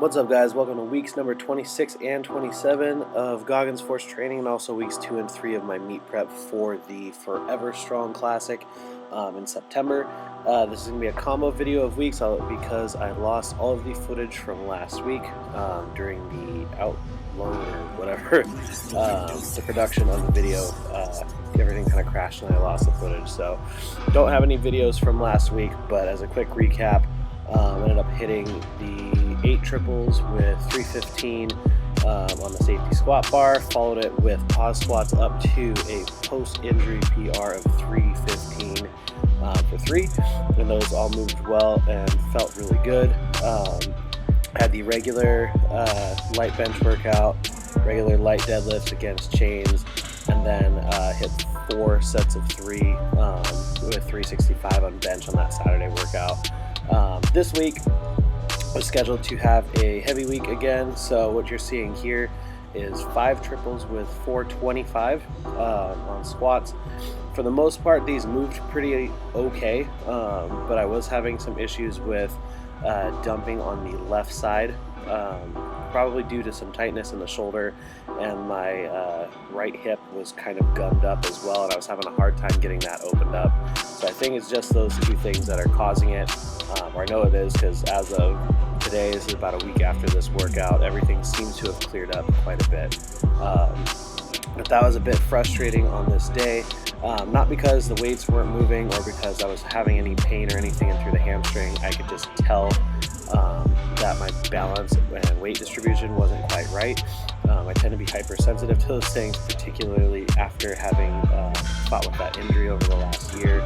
What's up, guys? Welcome to weeks number 26 and 27 of Goggins Force Training, and also weeks 2 and 3 of my meet prep for the Forever Strong Classic in September. This is going to be a combo video of weeks because I lost all of the footage from last week during the outload or whatever, the production of the video. Everything kind of crashed and I lost the footage, so don't have any videos from last week. But as a quick recap, I ended up hitting the 8 triples with 315 on the safety squat bar, followed it with pause squats up to a post-injury PR of 315 for 3, and those all moved well and felt really good. Had the regular light bench workout, regular light deadlifts against chains, and then hit 4 sets of 3 with 365 on bench on that Saturday workout. This week I was scheduled to have a heavy week again, so what you're seeing here is 5 triples with 425 on squats. For the most part, these moved pretty okay, but I was having some issues with dumping on the left side, probably due to some tightness in the shoulder, and my right hip was kind of gummed up as well, and I was having a hard time getting that opened up. So I think it's just those two things that are causing it, or I know it is, because as of today, this is about a week after this workout, everything seems to have cleared up quite a bit. But that was a bit frustrating on this day, not because the weights weren't moving or because I was having any pain or anything in through the hamstring. I could just tell that my balance and weight distribution wasn't quite right. I tend to be hypersensitive to those things, particularly after having fought with that injury over the last year.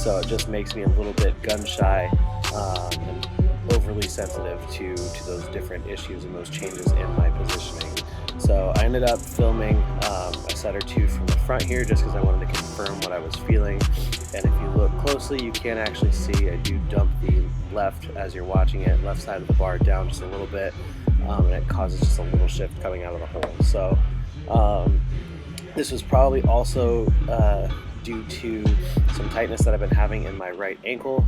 So it just makes me a little bit gun shy and overly sensitive to those different issues and those changes in my positioning. So I ended up filming a set or two from the front here just because I wanted to confirm what I was feeling. And if you look closely, you can actually see I do dump the left, as you're watching it, left side of the bar down just a little bit, and it causes just a little shift coming out of the hole. So this was probably also due to some tightness that I've been having in my right ankle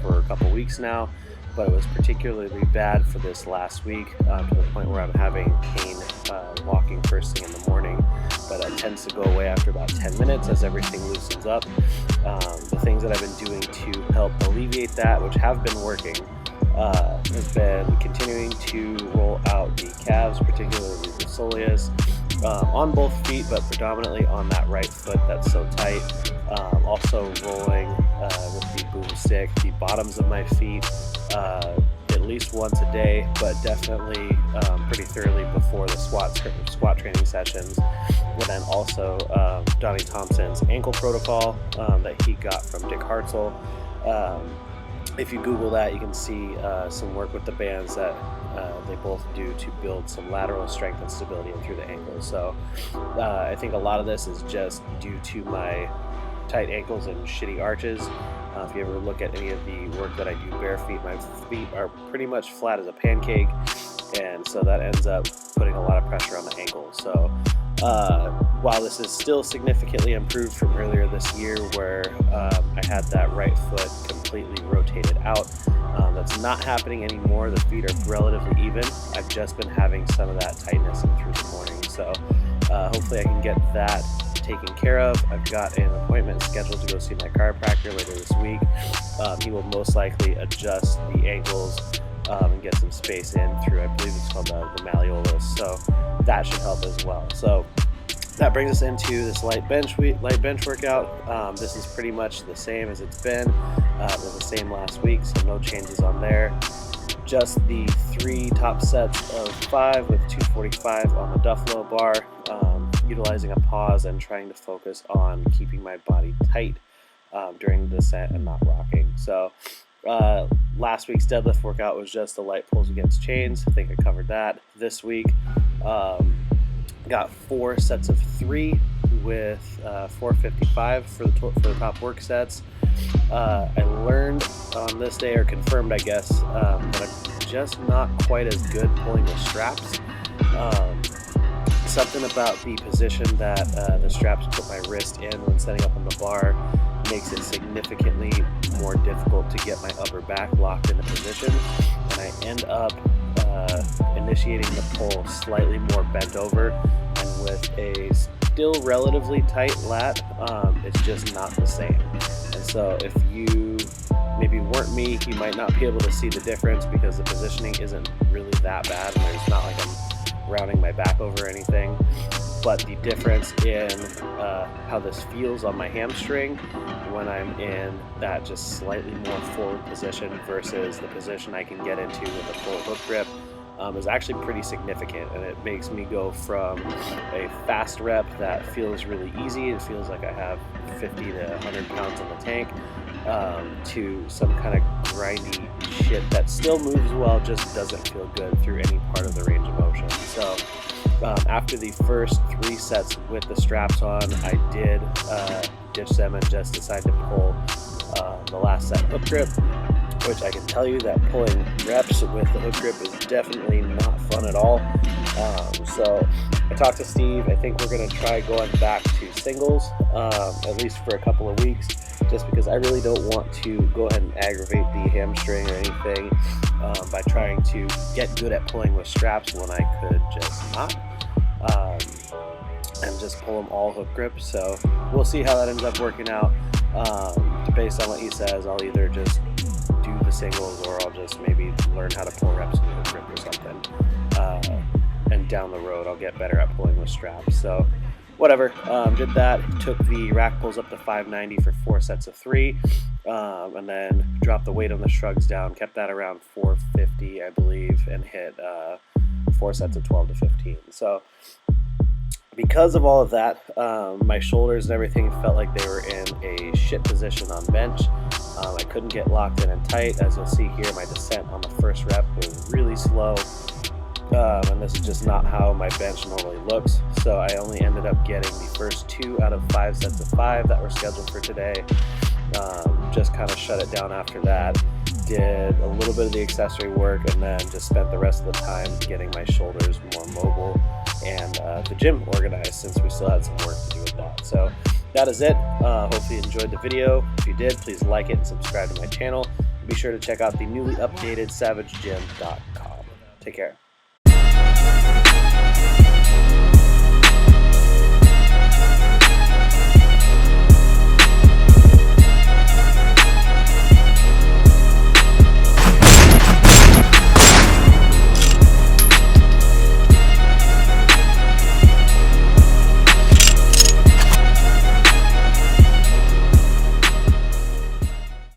for a couple weeks now, but it was particularly bad for this last week to the point where I'm having pain walking first thing in the morning, but it tends to go away after about 10 minutes as everything loosens up. The things that I've been doing to help alleviate that, which have been working, has been continuing to roll out the calves, particularly the soleus, on both feet, but predominantly on that right foot that's so tight. Also rolling with the boom stick, the bottoms of my feet, at least once a day, but definitely pretty thoroughly before the squat training sessions. And then also Donnie Thompson's ankle protocol that he got from Dick Hartzell. If you Google that, you can see some work with the bands that they both do to build some lateral strength and stability in through the ankles. So I think a lot of this is just due to my tight ankles and shitty arches. If you ever look at any of the work that I do bare feet, my feet are pretty much flat as a pancake, and so that ends up putting a lot of pressure on the ankle. So while this is still significantly improved from earlier this year where I had that right foot completely rotated out, that's not happening anymore. The feet are relatively even. I've just been having some of that tightness in through the morning, so hopefully I can get that taken care of. I've got an appointment scheduled to go see my chiropractor later this week. He will most likely adjust the ankles and get some space in through, I believe it's called the malleolus, so that should help as well. So that brings us into this light bench workout. This is pretty much the same as it's been. It was the same last week, so no changes on there. Just the 3 top sets of 5 with 245 on the Duffalo bar, utilizing a pause and trying to focus on keeping my body tight during the set and not rocking. So last week's deadlift workout was just the light pulls against chains. I think I covered that. This week got 4 sets of 3 with 455 for the top work sets. I learned on this day, or confirmed I guess, that I'm just not quite as good pulling the straps. Something about the position that the straps put my wrist in when setting up on the bar makes it significantly more difficult to get my upper back locked into position, and I end up initiating the pull slightly more bent over, and with a still relatively tight lat, it's just not the same. And so if you maybe weren't me, you might not be able to see the difference because the positioning isn't really that bad, and there's not like I'm rounding my back over or anything. But the difference in how this feels on my hamstring when I'm in that just slightly more forward position versus the position I can get into with a full hook grip is actually pretty significant, and it makes me go from a fast rep that feels really easy, it feels like I have 50 to 100 pounds in the tank, to some kind of grindy shit that still moves well, just doesn't feel good through any part of the range of motion. So after the first 3 sets with the straps on, I did ditch them and just decide to pull the last set hook grip, which I can tell you that pulling reps with the hook grip is definitely not fun at all. So I talked to Steve. I think we're going to try going back to singles, at least for a couple of weeks, just because I really don't want to go ahead and aggravate the hamstring or anything by trying to get good at pulling with straps when I could just not, and just pull them all hook grip. So we'll see how that ends up working out. Based on what he says, I'll either just do the singles, or I'll just maybe learn how to pull reps with hook grip or something. And down the road, I'll get better at pulling with straps. So whatever, did that, took the rack pulls up to 590 for 4 sets of 3, and then dropped the weight on the shrugs down, kept that around 450, I believe, and hit 4 sets of 12 to 15. So because of all of that, my shoulders and everything felt like they were in a shit position on bench. I couldn't get locked in and tight. As you'll see here, my descent on the first rep was really slow, and this is just not how my bench normally looks. So I only ended up getting the first 2 out of 5 sets of 5 that were scheduled for today. Just kind of shut it down after that. Did a little bit of the accessory work, and then just spent the rest of the time getting my shoulders more mobile and the gym organized, since we still had some work to do with that. So that is it. Hopefully you enjoyed the video. If you did, please like it and subscribe to my channel. Be sure to check out the newly updated savagegym.com. Take care.